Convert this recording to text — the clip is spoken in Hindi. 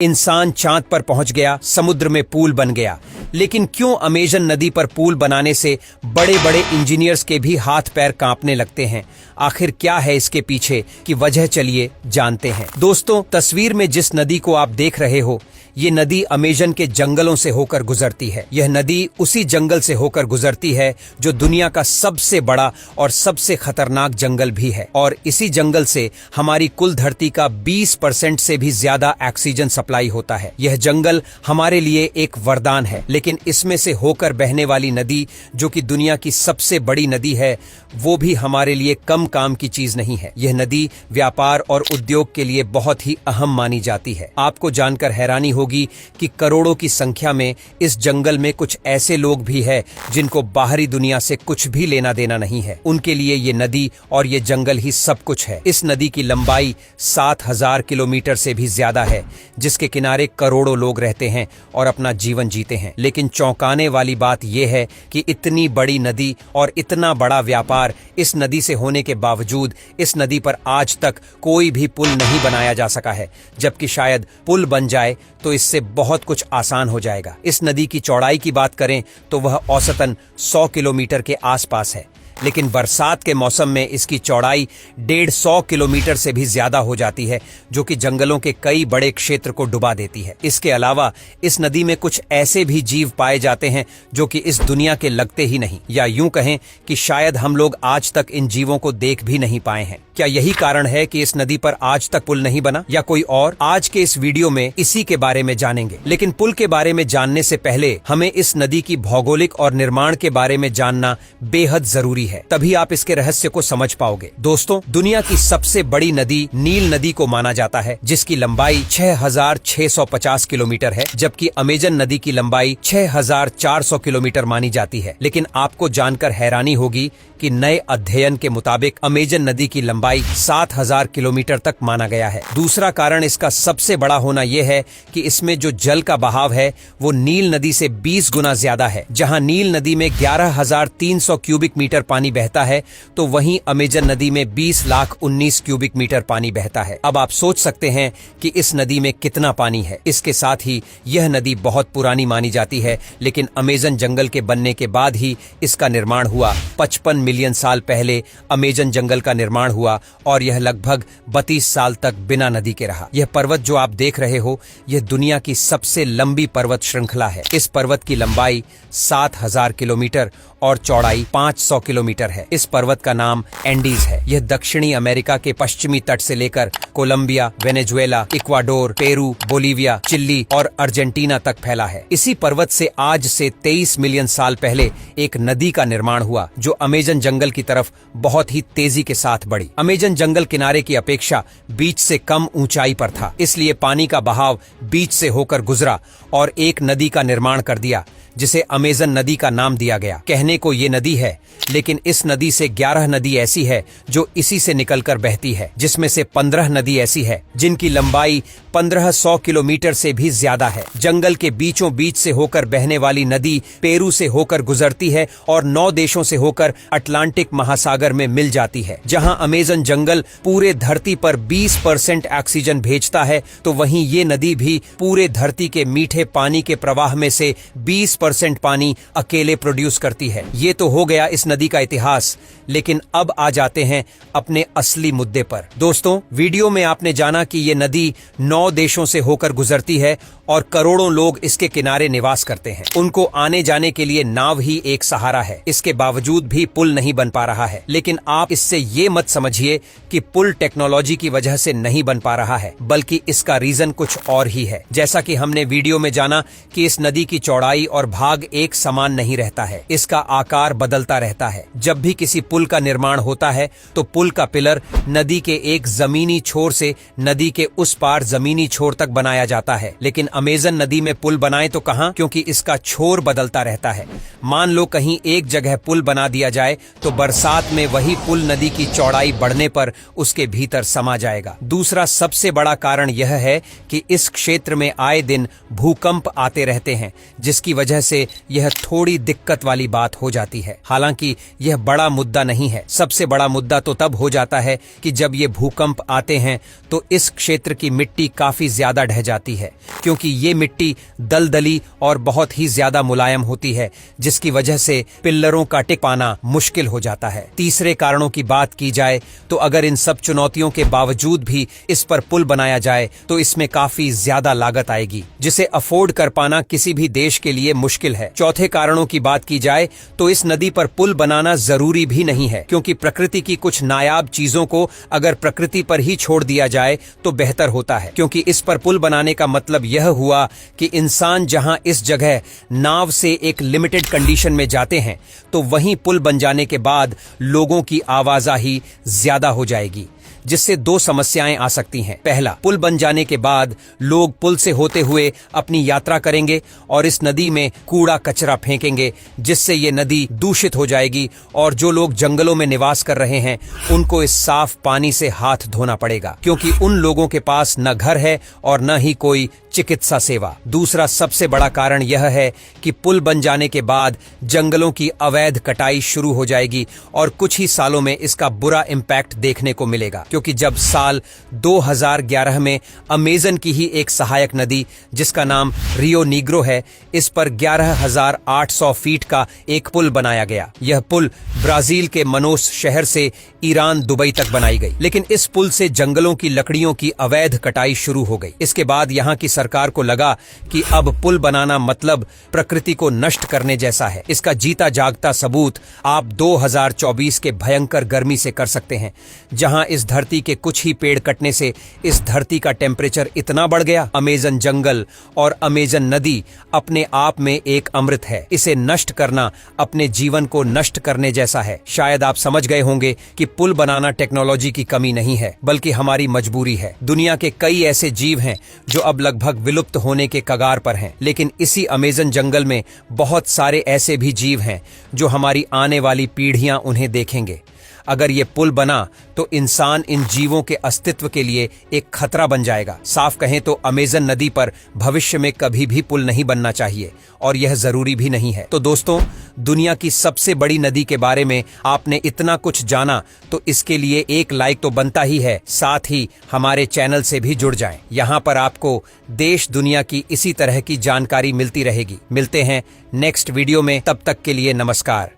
इंसान चांद पर पहुंच गया, समुद्र में पुल बन गया, लेकिन क्यों अमेजन नदी पर पुल बनाने से बड़े बड़े इंजीनियर्स के भी हाथ पैर कांपने लगते हैं? आखिर क्या है इसके पीछे की वजह, चलिए जानते हैं। दोस्तों, तस्वीर में जिस नदी को आप देख रहे हो, ये नदी अमेजन के जंगलों से होकर गुजरती है। यह नदी उसी जंगल से होकर गुजरती है जो दुनिया का सबसे बड़ा और सबसे खतरनाक जंगल भी है, और इसी जंगल से हमारी कुल धरती का 20% से भी ज्यादा ऑक्सीजन सप्लाई होता है। यह जंगल हमारे लिए एक वरदान है, लेकिन इसमें से होकर बहने वाली नदी, जो कि दुनिया की सबसे बड़ी नदी है, वो भी हमारे लिए कम काम की चीज नहीं है। यह नदी व्यापार और उद्योग के लिए बहुत ही अहम मानी जाती है। आपको जानकर हैरानी होगी कि करोड़ों की संख्या में इस जंगल में कुछ ऐसे लोग भी हैं जिनको बाहरी दुनिया से कुछ भी लेना देना नहीं है। उनके लिए ये नदी और ये जंगल ही सब कुछ है। इस नदी की लंबाई 7000 किलोमीटर से भी ज्यादा है, जिसके किनारे करोड़ों लोग रहते हैं और अपना जीवन जीते हैं। लेकिन चौंकाने वाली बात यह है कि इतनी बड़ी नदी और इतना बड़ा व्यापार इस नदी से होने के बावजूद इस नदी पर आज तक कोई भी पुल नहीं बनाया जा सका है, जबकि शायद पुल बन जाए तो इससे बहुत कुछ आसान हो जाएगा। इस नदी की चौड़ाई की बात करें तो वह औसतन 100 किलोमीटर के आसपास है, लेकिन बरसात के मौसम में इसकी चौड़ाई 150 किलोमीटर से भी ज्यादा हो जाती है, जो कि जंगलों के कई बड़े क्षेत्र को डुबा देती है। इसके अलावा इस नदी में कुछ ऐसे भी जीव पाए जाते हैं जो कि इस दुनिया के लगते ही नहीं, या यूं कहें कि शायद हम लोग आज तक इन जीवों को देख भी नहीं पाए हैं। क्या यही कारण है कि इस नदी पर आज तक पुल नहीं बना, या कोई और? आज के इस वीडियो में इसी के बारे में जानेंगे। लेकिन पुल के बारे में जानने से पहले हमें इस नदी की भौगोलिक और निर्माण के बारे में जानना बेहद जरूरी है, तभी आप इसके रहस्य को समझ पाओगे। दोस्तों, दुनिया की सबसे बड़ी नदी नील नदी को माना जाता है, जिसकी लंबाई 6650 किलोमीटर है, जबकि अमेजन नदी की लंबाई 6400 किलोमीटर मानी जाती है। लेकिन आपको जानकर हैरानी होगी कि नए अध्ययन के मुताबिक अमेजन नदी की लंबाई 7000 किलोमीटर तक माना गया है। दूसरा कारण इसका सबसे बड़ा होना यह है कि इसमें जो जल का बहाव है वो नील नदी से 20 गुना ज्यादा है। जहां नील नदी में 11300 क्यूबिक मीटर पानी बहता है, तो वहीं अमेजन नदी में 20,19 क्यूबिक मीटर पानी बहता है। अब आप सोच सकते हैं कि इस नदी में कितना पानी है। इसके साथ ही यह नदी बहुत पुरानी मानी जाती है, लेकिन अमेजन जंगल के बनने के बाद ही इसका निर्माण हुआ। 55 मिलियन साल पहले अमेजन जंगल का निर्माण हुआ और यह लगभग 32 साल तक बिना नदी के रहा। यह पर्वत जो आप देख रहे हो, यह दुनिया की सबसे लंबी पर्वत श्रृंखला है। इस पर्वत की लंबाई 7000 किलोमीटर और चौड़ाई 500 किलोमीटर है। इस पर्वत का नाम एंडीज है। यह दक्षिणी अमेरिका के पश्चिमी तट से लेकर Colombia, Venezuela, Ecuador, Peru, Bolivia, Chile और अर्जेंटीना तक फैला है। इसी पर्वत से आज से 23 मिलियन साल पहले एक नदी का निर्माण हुआ, जो अमेजन जंगल की तरफ बहुत ही तेजी के साथ बढ़ी। अमेजन जंगल किनारे की अपेक्षा बीच से कम ऊंचाई पर था, इसलिए पानी का बहाव बीच से होकर गुजरा और एक नदी का निर्माण कर दिया, जिसे अमेजन नदी का नाम दिया गया। कहने को ये नदी है, लेकिन इस नदी से 11 नदी ऐसी है जो इसी से निकलकर बहती है, जिसमें से 15 नदी ऐसी है जिनकी लंबाई 1500 किलोमीटर से भी ज्यादा है। जंगल के बीचों बीच से होकर बहने वाली नदी पेरू से होकर गुजरती है और 9 देशों से होकर अटलांटिक महासागर में मिल जाती है। जहां अमेजन जंगल पूरे धरती पर 20% ऑक्सीजन भेजता है, तो वहीं ये नदी भी पूरे धरती के मीठे पानी के प्रवाह में से 20% पानी अकेले प्रोड्यूस करती है। ये तो हो गया इस नदी का इतिहास, लेकिन अब आ जाते हैं अपने असली मुद्दे पर। दोस्तों, वीडियो में आपने जाना कि ये नदी 9 देशों से होकर गुजरती है और करोड़ों लोग इसके किनारे निवास करते हैं। उनको आने जाने के लिए नाव ही एक सहारा है। इसके बावजूद भी पुल नहीं बन पा रहा है। लेकिन आप इससे ये मत समझिए कि पुल टेक्नोलॉजी की वजह से नहीं बन पा रहा है, बल्कि इसका रीजन कुछ और ही है। जैसा कि हमने वीडियो में जाना कि इस नदी की चौड़ाई और भाग एक समान नहीं रहता है, इसका आकार बदलता रहता है। जब भी किसी पुल का निर्माण होता है, तो पुल का पिलर नदी के एक जमीनी छोर से नदी के उस पार जमीनी छोर तक बनाया जाता है। लेकिन अमेजन नदी में पुल बनाए तो कहां, क्योंकि इसका छोर बदलता रहता है। मान लो कहीं एक जगह पुल बना दिया जाए, तो बरसात में वही पुल नदी की चौड़ाई बढ़ने पर उसके भीतर समा जाएगा। दूसरा सबसे बड़ा कारण यह है कि इस क्षेत्र में आए दिन भूकंप आते रहते हैं, जिसकी वजह से यह थोड़ी दिक्कत वाली बात हो जाती है। हालांकि यह बड़ा मुद्दा नहीं है। सबसे बड़ा मुद्दा तो तब हो जाता है कि जब ये भूकंप आते हैं तो इस क्षेत्र की मिट्टी काफी ज्यादा ढह जाती है, क्योंकि ये मिट्टी दलदली और बहुत ही ज्यादा मुलायम होती है, जिसकी वजह से पिल्लरों का टिक पाना मुश्किल हो जाता है। तीसरे कारणों की बात की जाए तो अगर इन सब चुनौतियों के बावजूद भी इस पर पुल बनाया जाए तो इसमें काफी ज्यादा लागत आएगी, जिसे अफोर्ड कर पाना किसी भी देश के लिए मुश्किल है। चौथे कारणों की बात की जाए तो इस नदी पर पुल बनाना जरूरी भी नहीं है, क्योंकि प्रकृति की कुछ नायाब चीजों को अगर प्रकृति पर ही छोड़ दिया जाए तो बेहतर होता है, क्योंकि इस पर पुल बनाने का मतलब यह हुआ कि इंसान जहां इस जगह नाव से एक लिमिटेड कंडीशन में जाते हैं तो वहीं पुल बन जाने के बाद लोगों की आवाजाही ज्यादा हो जाएगी, जिससे दो समस्याएं आ सकती हैं। पहला, पुल बन जाने के बाद लोग पुल से होते हुए अपनी यात्रा करेंगे और इस नदी में कूड़ा कचरा फेंकेंगे, जिससे ये नदी दूषित हो जाएगी और जो लोग जंगलों में निवास कर रहे हैं उनको इस साफ पानी से हाथ धोना पड़ेगा, क्योंकि उन लोगों के पास न घर है और न ही कोई चिकित्सा सेवा। दूसरा सबसे बड़ा कारण यह है कि पुल बन जाने के बाद जंगलों की अवैध कटाई शुरू हो जाएगी और कुछ ही सालों में इसका बुरा इम्पैक्ट देखने को मिलेगा, क्योंकि जब साल 2011 में अमेजन की ही एक सहायक नदी जिसका नाम रियो नीग्रो है, इस पर 11,800 फीट का एक पुल बनाया गया। यह पुल ब्राजील के मनोस शहर से ईरान दुबई तक बनाई गई, लेकिन इस पुल से जंगलों की लकड़ियों की अवैध कटाई शुरू हो गई। इसके बाद यहाँ की सरकार को लगा कि अब पुल बनाना मतलब प्रकृति को नष्ट करने जैसा है। इसका जीता जागता सबूत आप 2024 के भयंकर गर्मी से कर सकते हैं, जहां इस धरती के कुछ ही पेड़ कटने से इस धरती का टेम्परेचर इतना बढ़ गया। अमेजन जंगल और अमेजन नदी अपने आप में एक अमृत है। इसे नष्ट करना अपने जीवन को नष्ट करने जैसा है। शायद आप समझ गए होंगे कि पुल बनाना टेक्नोलॉजी की कमी नहीं है, बल्कि हमारी मजबूरी है। दुनिया के कई ऐसे जीव हैं जो अब लगभग विलुप्त होने के कगार पर हैं, लेकिन इसी अमेजन जंगल में बहुत सारे ऐसे भी जीव हैं जो हमारी आने वाली पीढ़ियां उन्हें देखेंगे। अगर ये पुल बना तो इंसान इन जीवों के अस्तित्व के लिए एक खतरा बन जाएगा। साफ कहें तो अमेजन नदी पर भविष्य में कभी भी पुल नहीं बनना चाहिए और यह जरूरी भी नहीं है। तो दोस्तों, दुनिया की सबसे बड़ी नदी के बारे में आपने इतना कुछ जाना तो इसके लिए एक लाइक तो बनता ही है। साथ ही हमारे चैनल से भी जुड़ जाएं। यहाँ पर आपको देश दुनिया की इसी तरह की जानकारी मिलती रहेगी। मिलते हैं नेक्स्ट वीडियो में, तब तक के लिए नमस्कार।